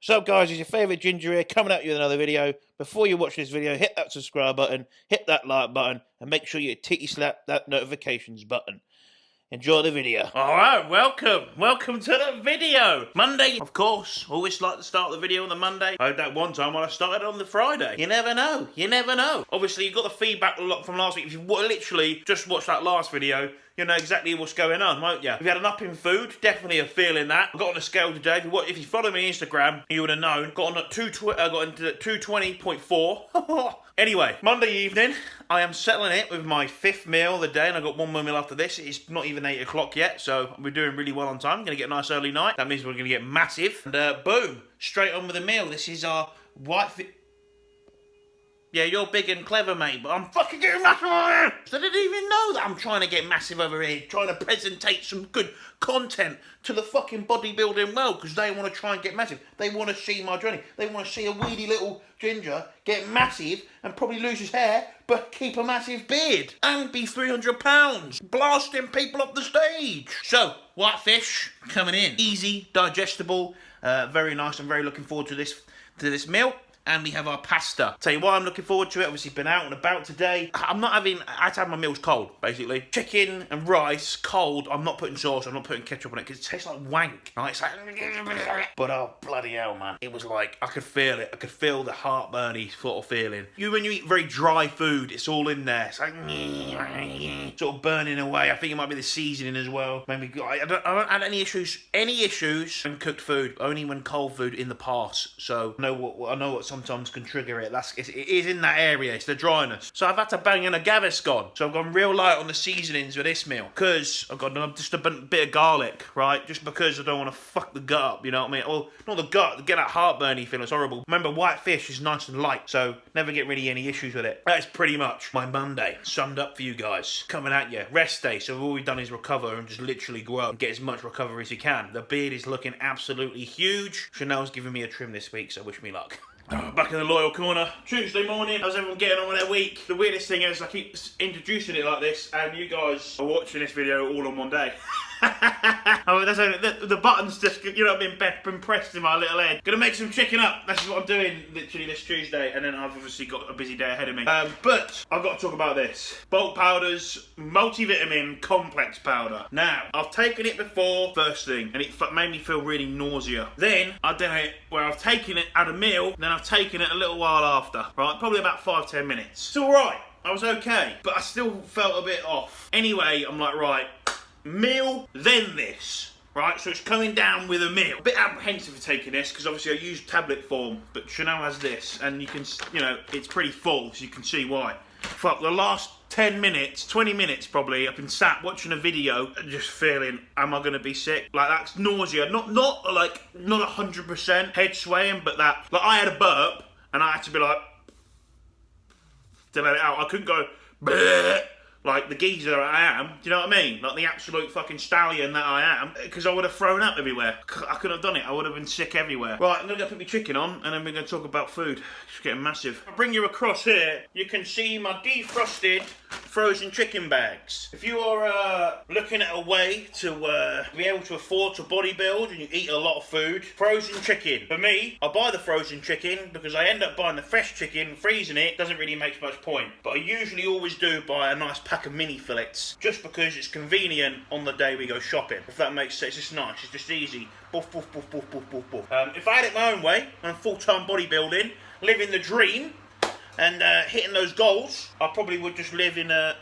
So guys, it's your favourite Ginger here coming at you with another video. Before you watch this video, hit that subscribe button, hit that like button, and make sure you titty slap that notifications button. Enjoy the video. Alright, welcome to the video. Monday, of course, always like to start the video on the Monday. I had that one time when I started on the Friday. You never know. Obviously, you got the feedback from last week. If you literally just watched that last video, you know exactly what's going on, won't you? If you had an up in food, definitely a feeling that. I got on a scale today. If you follow me on Instagram, you would have known. Got on at 220.4. Anyway, Monday evening, I am settling it with my 5th meal of the day, and I've got one more meal after this. It's not even 8 o'clock yet, so we're doing really well on time. Going to get a nice early night. That means we're going to get massive. And boom, straight on with the meal. This is our white fish. Yeah, you're big and clever, mate, but I'm fucking getting massive over here. So they didn't even know that I'm trying to get massive over here, trying to presentate some good content to the fucking bodybuilding world, because they want to try and get massive. They want to see my journey. They want to see a weedy little ginger get massive and probably lose his hair, but keep a massive beard and be 300 pounds, blasting people off the stage. So, white fish coming in. Easy, digestible, very nice. I'm very looking forward to this meal. And we have our pasta. Tell you why I'm looking forward to it. Obviously been out and about today. I had to have my meals cold, basically. Chicken and rice, cold. I'm not putting sauce, I'm not putting ketchup on it, because it tastes like wank. Right? It's like... But oh, bloody hell, man. It was like, I could feel it. I could feel the heartburny sort of feeling. When you eat very dry food, it's all in there. It's like... sort of burning away. I think it might be the seasoning as well. Maybe I don't have any issues when cooked food. Only when cold food in the past. So I know what sometimes can trigger it. It is in that area. It's the dryness. So I've had to bang in a Gaviscon. So I've gone real light on the seasonings with this meal, because I've got just a bit of garlic, right? Just because I don't want to fuck the gut up, you know what I mean? Or not the gut, get that heartburny feeling. It's horrible. Remember, white fish is nice and light, so never get really any issues with it. That's pretty much my Monday summed up for you guys. Coming at you. Rest day. So all we've done is recover and just literally go out and get as much recovery as you can. The beard is looking absolutely huge. Chanel's giving me a trim this week, so wish me luck. Back in the loyal corner. Tuesday morning. How's everyone getting on with their week? The weirdest thing is I keep introducing it like this, and you guys are watching this video all on one day. Oh, the button's just, you know, been pressed in my little head. Gonna make some chicken up. That's what I'm doing literally this Tuesday, and then I've obviously got a busy day ahead of me. But I've got to talk about this. Bulk Powder's multivitamin complex powder. Now, I've taken it before, first thing, and it made me feel really nausea. Then I've done it where I've taken it at a meal, then I've taken it a little while after, right? Probably about 5-10 minutes. It's alright. I was okay, but I still felt a bit off. Anyway, I'm like, right, meal, then this. Right, so it's coming down with a meal. A bit apprehensive for taking this, because obviously I use tablet form, but Chanel has this, and you can, you know, it's pretty full, so you can see why. For the last 10 minutes, 20 minutes probably, I've been sat watching a video and just feeling, am I going to be sick? Like, that's nausea. Not 100% head swaying, but that, like, I had a burp, and I had to be like, to let it out. I couldn't go, bleh, like the geezer I am, do you know what I mean? Like the absolute fucking stallion that I am, because I would have thrown up everywhere. I couldn't have done it. I would have been sick everywhere. Right, I'm going to go put my chicken on, and then we're going to talk about food. It's getting massive. I'll bring you across here. You can see my defrosted frozen chicken bags. If you are looking at a way to be able to afford to bodybuild and you eat a lot of food, frozen chicken. For me, I buy the frozen chicken because I end up buying the fresh chicken, freezing it, doesn't really make much point. But I usually always do buy a nice pack of mini fillets, just because it's convenient on the day we go shopping. If that makes sense, it's nice, it's just easy. Boof, boof, boof, boof, boof, boof, boof. If I had it my own way, and full-time bodybuilding, living the dream, and hitting those goals, I probably would just live in a...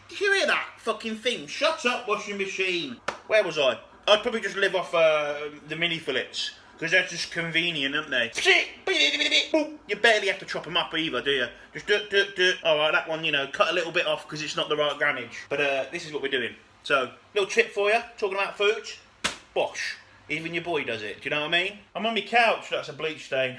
Did you hear that fucking thing? Shut up, washing machine. Where was I? I'd probably just live off the mini fillets, because they're just convenient, aren't they? You barely have to chop them up either, do you? Just do. Alright, that one, you know, cut a little bit off because it's not the right grammage. But this is what we're doing. So, little tip for you, talking about foods. Bosh. Even your boy does it, do you know what I mean? I'm on my couch, that's a bleach stain.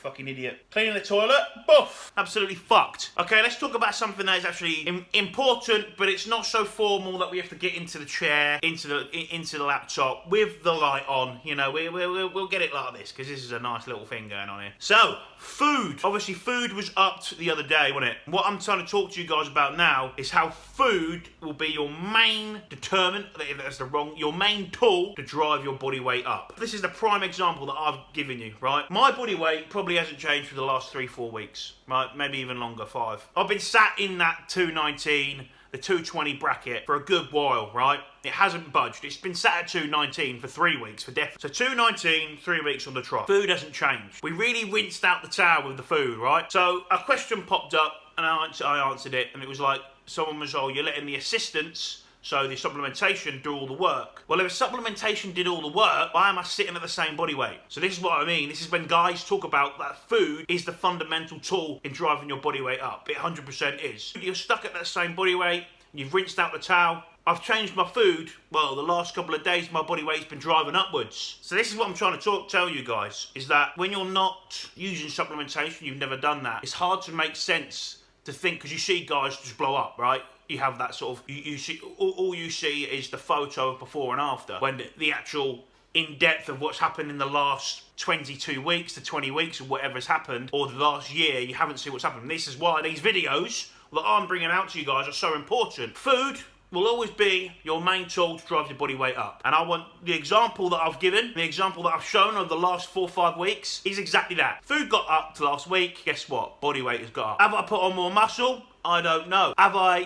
fucking idiot. Cleaning the toilet, boof. Absolutely fucked. Okay, let's talk about something that is actually important, but it's not so formal that we have to get into the chair, into the laptop with the light on. You know, we'll get it like this because this is a nice little thing going on here. So, food. Obviously, food was upped the other day, wasn't it? What I'm trying to talk to you guys about now is how food will be your main determinant, if that's your main tool to drive your body weight up. This is the prime example that I've given you, right? My body weight probably hasn't changed for the last 3-4 weeks, right? Maybe even longer, 5. I've been sat in that 219, the 220 bracket for a good while, right? It hasn't budged. It's been sat at 219 for 3 weeks, for definite. So 219, 3 weeks on the trough. Food hasn't changed. We really rinsed out the towel with the food, right? So a question popped up, and I answered it, and it was like, someone was, oh, you're letting the assistants, so the supplementation, do all the work. Well, if supplementation did all the work, why am I sitting at the same body weight? So this is what I mean. This is when guys talk about that food is the fundamental tool in driving your body weight up. It 100% is. You're stuck at that same body weight, you've rinsed out the towel. I've changed my food. Well, the last couple of days, my body weight's been driving upwards. So this is what I'm trying to tell you guys, is that when you're not using supplementation, you've never done that, it's hard to make sense to think, because you see guys just blow up, right? You have that sort of, you see, all you see is the photo of before and after, when the actual in-depth of what's happened in the last 22 weeks to 20 weeks or whatever has happened, or the last year, you haven't seen what's happened. This is why these videos that I'm bringing out to you guys are so important. Food will always be your main tool to drive your body weight up. And I want the example that I've given, the example that I've shown over the last 4 or 5 weeks is exactly that. Food got up to last week, guess what? Body weight has got up. Have I put on more muscle? I don't know. Have I,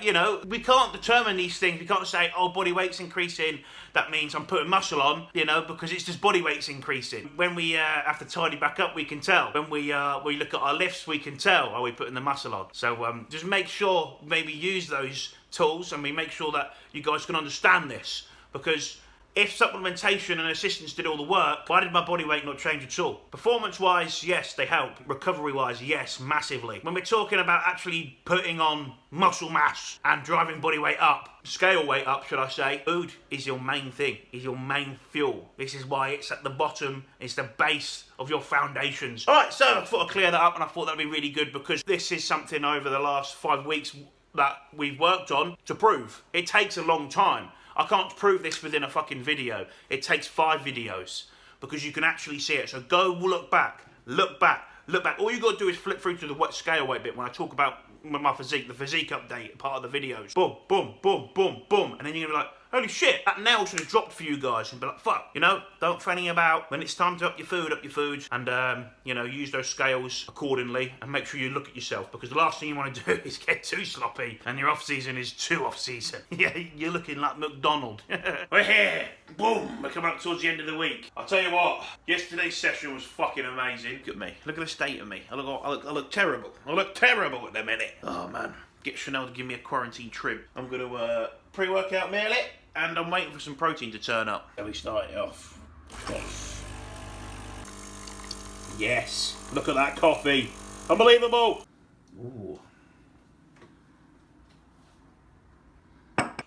we can't determine these things. We can't say, oh, body weight's increasing, that means I'm putting muscle on, because it's just body weight's increasing. When we have to tidy back up, we can tell. When we look at our lifts, we can tell, are we putting the muscle on? So just make sure, maybe use those tools, and we make sure that you guys can understand this, because if supplementation and assistance did all the work, why did my body weight not change at all? Performance-wise, yes, they help. Recovery-wise, yes, massively. When we're talking about actually putting on muscle mass and driving body weight up, scale weight up, should I say, food is your main thing, is your main fuel. This is why it's at the bottom, it's the base of your foundations. All right, so I thought I'd clear that up, and I thought that'd be really good, because this is something over the last 5 weeks that we've worked on to prove. It takes a long time. I can't prove this within a fucking video. It takes 5 videos because you can actually see it. So go look back, look back, look back. All you got to do is flip through to the scale weight bit when I talk about my physique, the physique update part of the videos. Boom, boom, boom, boom, boom. And then you're going to be like, holy shit, that nail should have dropped for you guys. And be like, fuck, don't fanny about. When it's time to up your food, and, use those scales accordingly, and make sure you look at yourself, because the last thing you want to do is get too sloppy, and your off-season is too off-season. Yeah, you're looking like McDonald. We're here. Boom, we're coming up towards the end of the week. I'll tell you what, yesterday's session was fucking amazing. Look at me. Look at the state of me. I look terrible. I look terrible at the minute. Oh, man. Get Chanel to give me a quarantine trim. I'm going to pre-workout meal it, and I'm waiting for some protein to turn up. So we start it off. Yes. Look at that coffee. Unbelievable. Ooh.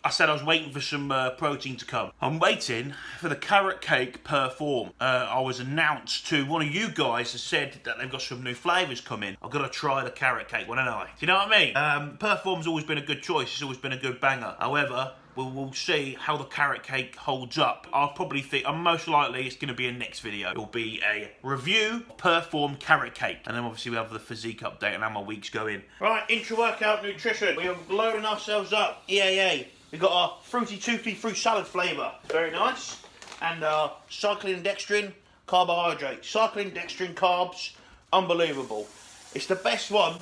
I said I was waiting for some protein to come. I'm waiting for the carrot cake Perform. I was announced to one of you guys has said that they've got some new flavours coming. I've got to try the carrot cake one, haven't I? Do you know what I mean? Perform's always been a good choice. It's always been a good banger. However, we'll see how the carrot cake holds up. I'll probably think, most likely it's going to be a next video. It'll be a review of Perform carrot cake. And then obviously we have the physique update and how my week's going. Right, intra-workout nutrition. We are loading ourselves up. EAA. We've got our fruity toothy fruit salad flavour. Very nice. And cycling dextrin carbohydrate. Cycling dextrin carbs. Unbelievable. It's the best one.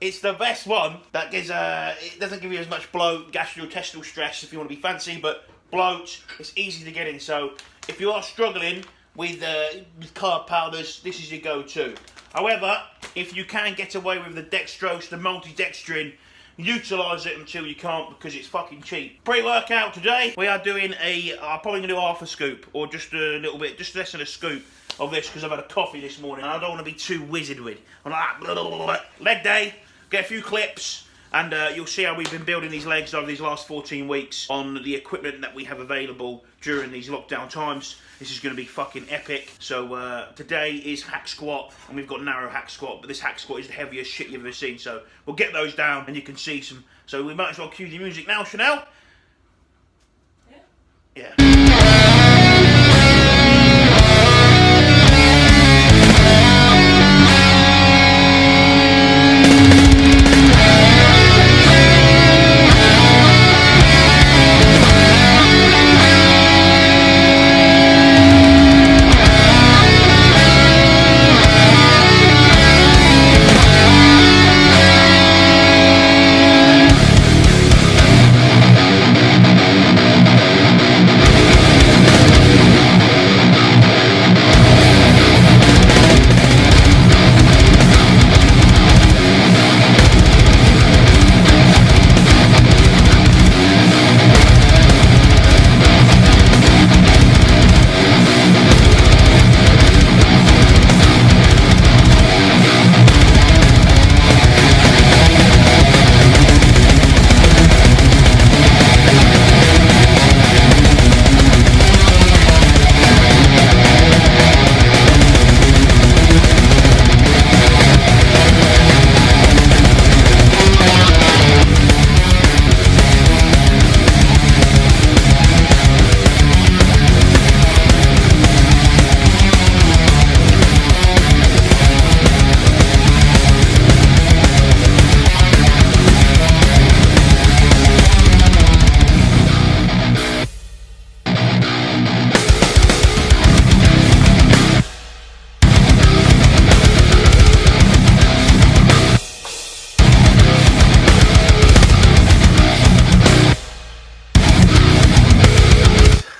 It's the best one that gives, it doesn't give you as much bloat, gastrointestinal stress if you want to be fancy, but bloat, it's easy to get in. So if you are struggling with carb powders, this is your go-to. However, if you can get away with the dextrose, the multi-dextrin, utilise it until you can't, because it's fucking cheap. Pre-workout today, we are doing I'm probably going to do half a scoop, or just a little bit, just less than a scoop of this, because I've had a coffee this morning and I don't want to be too wizard with. I'm like, blah, blah, blah, blah. Leg day, get a few clips, And you'll see how we've been building these legs over these last 14 weeks on the equipment that we have available during these lockdown times. This is going to be fucking epic. So today is hack squat, and we've got narrow hack squat, but this hack squat is the heaviest shit you've ever seen. So we'll get those down, and you can see some. So we might as well cue the music now, Chanel. Yeah.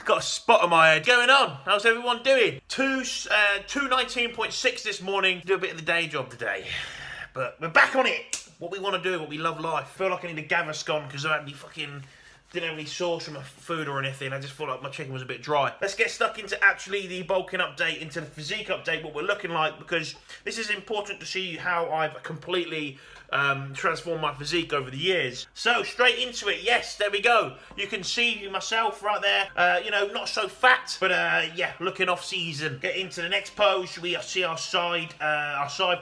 Got a spot on my head. Going on? How's everyone doing? 219.6 this morning. Do a bit of the day job today. But we're back on it. What we want to do, what we love life. I feel like I need a Gaviscon because I didn't have any sauce from my food or anything. I just felt like my chicken was a bit dry. Let's get stuck into actually the bulking update, into the physique update, what we're looking like, because this is important to see how I've completely transformed my physique over the years. So straight into it. Yes, there we go. You can see myself right there. Not so fat, but yeah, looking off season. Get into the next pose. We see our side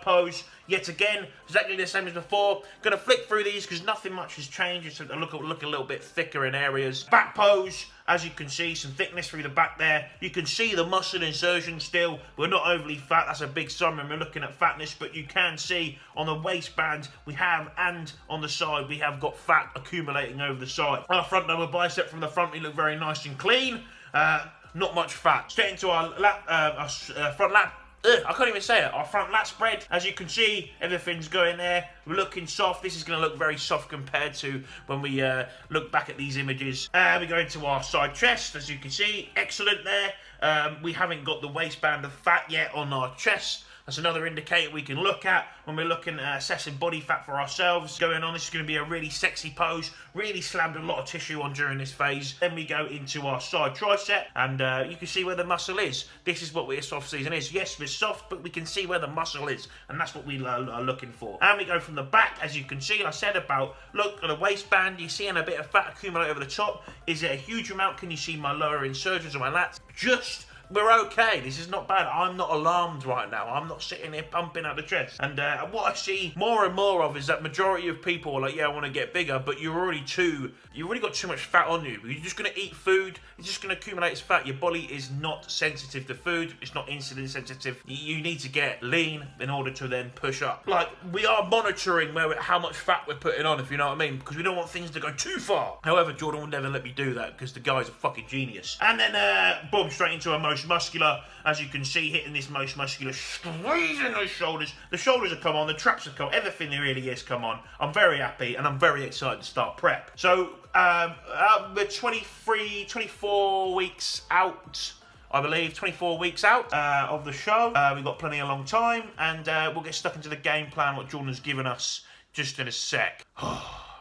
pose. Yet again, exactly the same as before. Gonna flick through these because nothing much has changed. It's look a little bit thicker in areas. Back pose, as you can see, some thickness through the back there. You can see the muscle insertion still. We're not overly fat. That's a big sign when we're looking at fatness, but you can see on the waistband we have, and on the side we have got fat accumulating over the side. Our front lower bicep from the front, we look very nice and clean. Not much fat. Straight into our front lat. I can't even say it. Our front lat spread, as you can see, everything's going there. We're looking soft. This is going to look very soft compared to when we look back at these images. We go into our side chest, as you can see. Excellent there. We haven't got the waistband of fat yet on our chest. That's another indicator we can look at when we're looking at assessing body fat for ourselves. Going on, this is going to be a really sexy pose. Really slammed a lot of tissue on during this phase. Then we go into our side tricep, and you can see where the muscle is. This is what this off season is. Yes, we're soft, but we can see where the muscle is, and that's what we are looking for. And we go from the back, as you can see. I said about, look at the waistband. You're seeing a bit of fat accumulate over the top. Is it a huge amount? Can you see my lower insertions on my lats? We're okay. This is not bad. I'm not alarmed right now. I'm not sitting here pumping out the chest. And what I see more and more of is that majority of people are like, yeah, I want to get bigger, but you've already got too much fat on you. You're just going to eat food. It's just going to accumulate as fat. Your body is not sensitive to food. It's not insulin sensitive. You need to get lean in order to then push up. Like, we are monitoring how much fat we're putting on, if you know what I mean, because we don't want things to go too far. However, Jordan will never let me do that because the guy's a fucking genius. And then, boom, straight into a most muscular, as you can see, hitting this most muscular, squeezing those shoulders. The shoulders have come on, the traps have come, everything there really is come on. I'm very happy and I'm very excited to start prep. So we're 24 weeks out, I believe, 24 weeks out of the show. We've got plenty of long time, and we'll get stuck into the game plan, what Jordan's given us, just in a sec.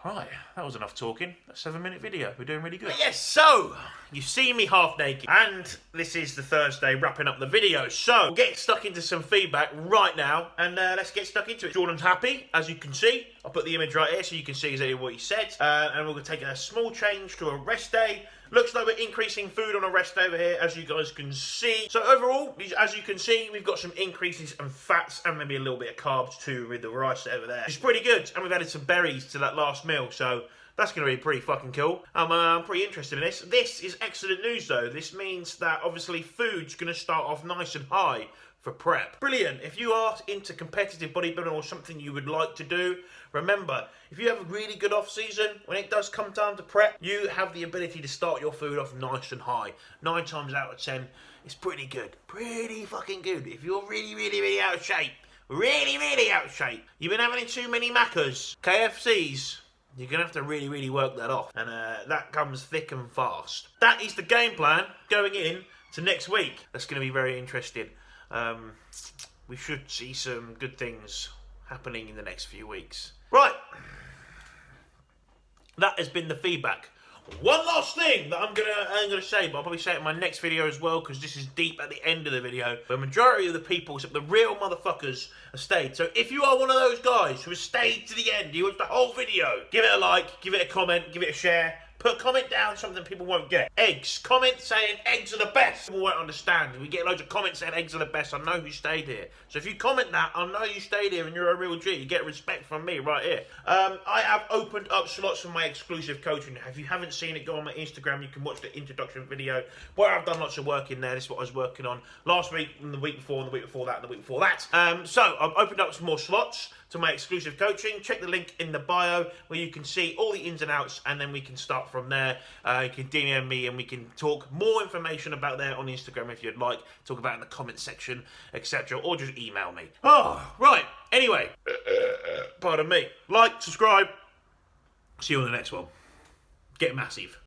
Right, that was enough talking. A 7-minute video. We're doing really good. But yes, so you see me half naked, and this is the Thursday wrapping up the video. So we'll get stuck into some feedback right now, and let's get stuck into it. Jordan's happy, as you can see. I'll put the image right here so you can see exactly what he said. And we're going to take a small change to a rest day. Looks like we're increasing food on a rest over here, as you guys can see. So overall, as you can see, we've got some increases in fats and maybe a little bit of carbs too with the rice over there. It's pretty good. And we've added some berries to that last meal, so that's going to be pretty fucking cool. I'm pretty interested in this. This is excellent news though. This means that obviously food's going to start off nice and high for prep. Brilliant. If you are into competitive bodybuilding or something you would like to do, remember, if you have a really good off season, when it does come time to prep, you have the ability to start your food off nice and high. 9 times out of 10, it's pretty good. Pretty fucking good. If you're really out of shape, really out of shape, you've been having too many Maccas, KFCs, you're going to have to really work that off. And that comes thick and fast. That is the game plan going in to next week. That's going to be very interesting. We should see some good things happening in the next few weeks. Right. That has been the feedback. One last thing that I'm gonna say, but I'll probably say it in my next video as well, because this is deep at the end of the video. The majority of the people, except the real motherfuckers, have stayed. So if you are one of those guys who has stayed to the end, you watched the whole video, give it a like, give it a comment, give it a share. Put a comment down, something people won't get. Eggs. Comment saying eggs are the best. People won't understand. If we get loads of comments saying eggs are the best, I know who stayed here. So if you comment that, I know you stayed here and you're a real G. You get respect from me right here. I have opened up slots for my exclusive coaching. If you haven't seen it, go on my Instagram. You can watch the introduction video where I've done lots of work in there. This is what I was working on last week, and the week before, and the week before that, and the week before that. So I've opened up some more slots to my exclusive coaching. Check the link in the bio where you can see all the ins and outs, and then we can start from there. You can DM me and we can talk more information about there on Instagram if you'd like. Talk about it in the comment section, etc. Or just email me. Oh, right. Anyway, pardon me. Like, subscribe. See you on the next one. Get massive.